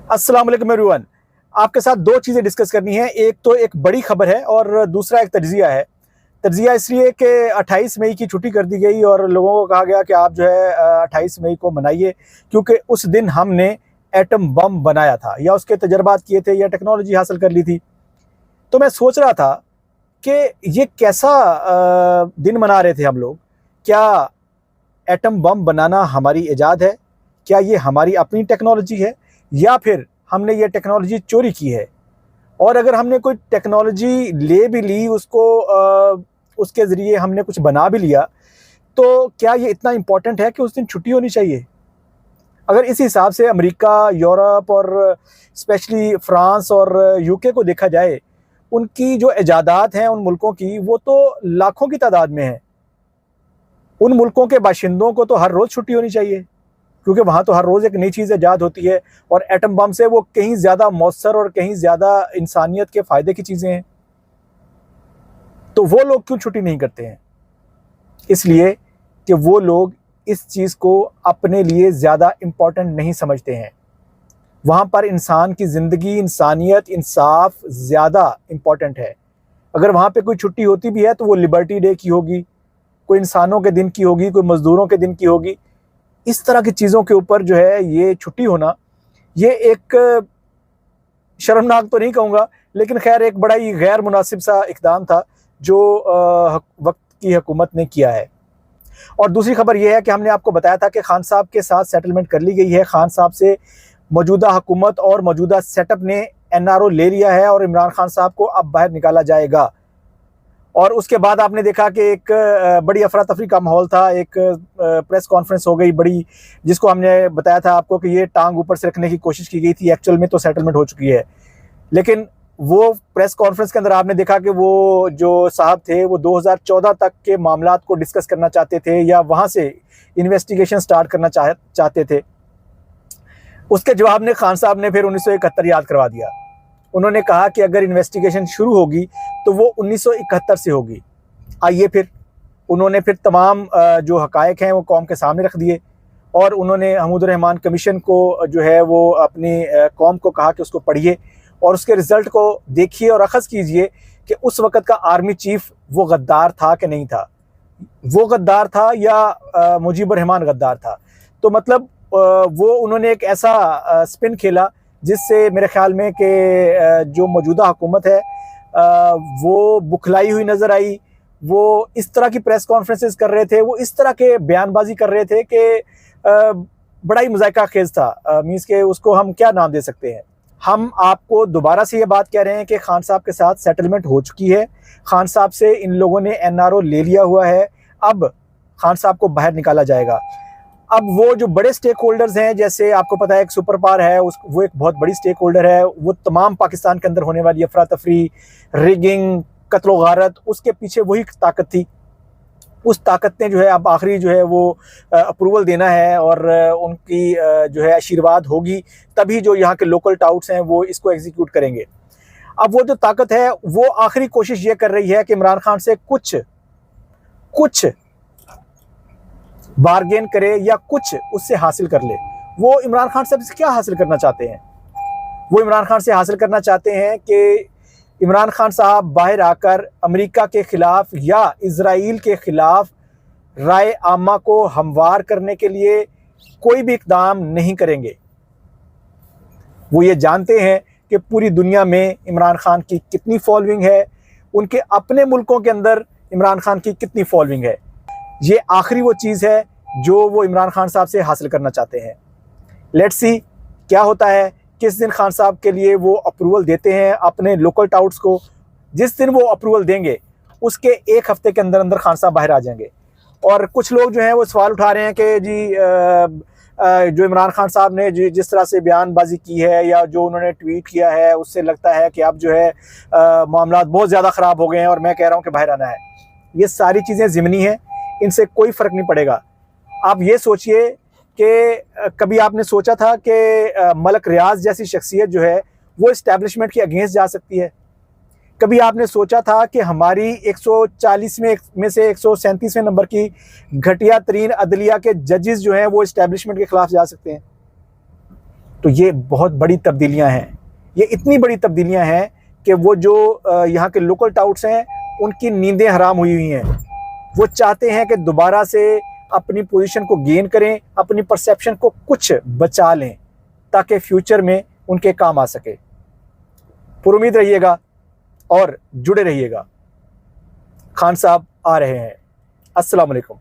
अस्सलाम वालेकुम एवरीवन। आपके साथ दो चीज़ें डिस्कस करनी है। एक तो एक बड़ी खबर है और दूसरा एक तज्ज़िया है। तज्ज़िया इसलिए कि 28 मई की छुट्टी कर दी गई और लोगों को कहा गया कि आप जो है 28 मई को मनाइए, क्योंकि उस दिन हमने एटम बम बनाया था या उसके तजर्बात किए थे या टेक्नोलॉजी हासिल कर ली थी। तो मैं सोच रहा था कि ये कैसा दिन मना रहे थे हम लोग। क्या एटम बम बनाना हमारी इजाद है? क्या ये हमारी अपनी टेक्नोलॉजी है या फिर हमने ये टेक्नोलॉजी चोरी की है? और अगर हमने कोई टेक्नोलॉजी ले भी ली, उसके ज़रिए हमने कुछ बना भी लिया, तो क्या ये इतना इम्पोर्टेंट है कि उस दिन छुट्टी होनी चाहिए? अगर इस हिसाब से अमेरिका, यूरोप और स्पेशली फ्रांस और यूके को देखा जाए, उनकी जो इजादात हैं उन मुल्कों की, वो तो लाखों की तादाद में हैं। उन मुल्कों के बाशिंदों को तो हर रोज़ छुट्टी होनी चाहिए, क्योंकि वहाँ तो हर रोज़ एक नई चीज़ ईजाद होती है और एटम बम से वो कहीं ज़्यादा मौसर और कहीं ज़्यादा इंसानियत के फ़ायदे की चीज़ें हैं। तो वो लोग क्यों छुट्टी नहीं करते हैं? इसलिए कि वो लोग इस चीज़ को अपने लिए ज़्यादा इम्पोर्टेंट नहीं समझते हैं। वहाँ पर इंसान की ज़िंदगी, इंसानियत, इंसाफ ज़्यादा इम्पोर्टेंट है। अगर वहाँ पे कोई छुट्टी होती भी है तो वो लिबर्टी डे की होगी, कोई इंसानों के दिन की होगी, कोई मज़दूरों के दिन की होगी। इस तरह की चीज़ों के ऊपर जो है ये छुट्टी होना, ये एक शर्मनाक तो नहीं कहूँगा, लेकिन खैर एक बड़ा ही गैर मुनासिब सा इक़दाम था जो वक्त की हुकूमत ने किया है। और दूसरी खबर ये है कि हमने आपको बताया था कि खान साहब के साथ सेटलमेंट कर ली गई है। खान साहब से मौजूदा हुकूमत और मौजूदा सेटअप ने एनआरओ ले लिया है और इमरान खान साहब को अब बाहर निकाला जाएगा। और उसके बाद आपने देखा कि एक बड़ी अफरा तफरी का माहौल था। एक प्रेस कॉन्फ्रेंस हो गई बड़ी, जिसको हमने बताया था आपको कि ये टांग ऊपर से रखने की कोशिश की गई थी। एक्चुअल में तो सेटलमेंट हो चुकी है, लेकिन वो प्रेस कॉन्फ्रेंस के अंदर आपने देखा कि वो जो साहब थे वो 2014 तक के मामलात को डिस्कस करना चाहते थे या वहाँ से इन्वेस्टिगेशन स्टार्ट करना चाहते थे। उसके जवाब में खान साहब ने फिर 1971 याद करवा दिया। उन्होंने कहा कि अगर इन्वेस्टिगेशन शुरू होगी तो वो 1971 से होगी। आइए फिर उन्होंने फिर तमाम जो हक़ायक़ हैं वो कौम के सामने रख दिए और उन्होंने हमीदुर रहमान कमीशन को जो है वो अपनी कौम को कहा कि उसको पढ़िए और उसके रिज़ल्ट को देखिए और अख़ज़ कीजिए कि उस वक़्त का आर्मी चीफ़ वो गद्दार था कि नहीं था, वो गद्दार था या मुजीबुर रहमान गद्दार था। तो मतलब वो उन्होंने एक ऐसा स्पिन खेला जिससे मेरे ख़्याल में कि जो मौजूदा हुकूमत है वो बुखलाई हुई नज़र आई। वो इस तरह की प्रेस कॉन्फ्रेंसेस कर रहे थे, वो इस तरह के बयानबाजी कर रहे थे कि बड़ा ही मज़ाक़ा खेज़ था। मीन्स के उसको हम क्या नाम दे सकते हैं। हम आपको दोबारा से ये बात कह रहे हैं कि खान साहब के साथ सेटलमेंट हो चुकी है। खान साहब से इन लोगों ने एनआरओ ले लिया हुआ है। अब खान साहब को बाहर निकाला जाएगा। अब वो जो बड़े स्टेक होल्डर्स हैं, जैसे आपको पता है एक सुपर पावर है, वो एक बहुत बड़ी स्टेक होल्डर है। वो तमाम पाकिस्तान के अंदर होने वाली अफरा तफरी, रिगिंग, कत्ल गारत, उसके पीछे वही ताकत थी। उस ताकत ने जो है अब आखिरी जो है वो अप्रूवल देना है और उनकी जो है आशीर्वाद होगी, तभी जो यहाँ के लोकल टाउट्स हैं वो इसको एग्जीक्यूट करेंगे। अब वो जो ताकत है वो आखिरी कोशिश ये कर रही है कि इमरान खान से कुछ बार्गेन करे या कुछ उससे हासिल कर ले। वो इमरान खान से क्या हासिल करना चाहते हैं? वो इमरान खान से हासिल करना चाहते हैं कि इमरान खान साहब बाहर आकर अमेरिका के ख़िलाफ़ या इज़राइल के ख़िलाफ़ राय आमा को हमवार करने के लिए कोई भी इक़दाम नहीं करेंगे। वो ये जानते हैं कि पूरी दुनिया में इमरान खान की कितनी फॉलोइंग है, उनके अपने मुल्कों के अंदर इमरान खान की कितनी फॉलोइंग है। ये आखिरी वो चीज़ है जो वो इमरान खान साहब से हासिल करना चाहते हैं। लेट्स सी क्या होता है, किस दिन खान साहब के लिए वो अप्रूवल देते हैं अपने लोकल टाउट्स को। जिस दिन वो अप्रूवल देंगे उसके एक हफ़्ते के अंदर अंदर खान साहब बाहर आ जाएंगे। और कुछ लोग जो हैं वो सवाल उठा रहे हैं कि जी जो इमरान खान साहब ने जिस तरह से बयानबाजी की है या जो उन्होंने ट्वीट किया है, उससे लगता है कि अब जो है मामलात बहुत ज़्यादा ख़राब हो गए हैं और मैं कह रहा हूँ कि बाहर आना है। ये सारी चीज़ें ज़िमनी हैं, इनसे कोई फ़र्क नहीं पड़ेगा। आप ये सोचिए कि कभी आपने सोचा था कि मलक रियाज जैसी शख्सियत जो है वो इस्टेब्लिशमेंट के अगेंस्ट जा सकती है? कभी आपने सोचा था कि हमारी 140 में से 137वें नंबर की घटिया तरीन अदलिया के जजेस जो हैं वो इस्टेब्लिशमेंट के ख़िलाफ़ जा सकते हैं? तो ये बहुत बड़ी तब्दीलियां हैं, ये इतनी बड़ी तब्दीलियां हैं कि वो जो यहाँ के लोकल टाउट्स हैं उनकी नींदें हराम हुई हुई हैं। वो चाहते हैं कि दोबारा से अपनी पोजीशन को गेन करें, अपनी परसेप्शन को कुछ बचा लें ताकि फ्यूचर में उनके काम आ सके। पुरुमीद रहिएगा और जुड़े रहिएगा। खान साहब आ रहे हैं। अस्सलाम वालेकुम।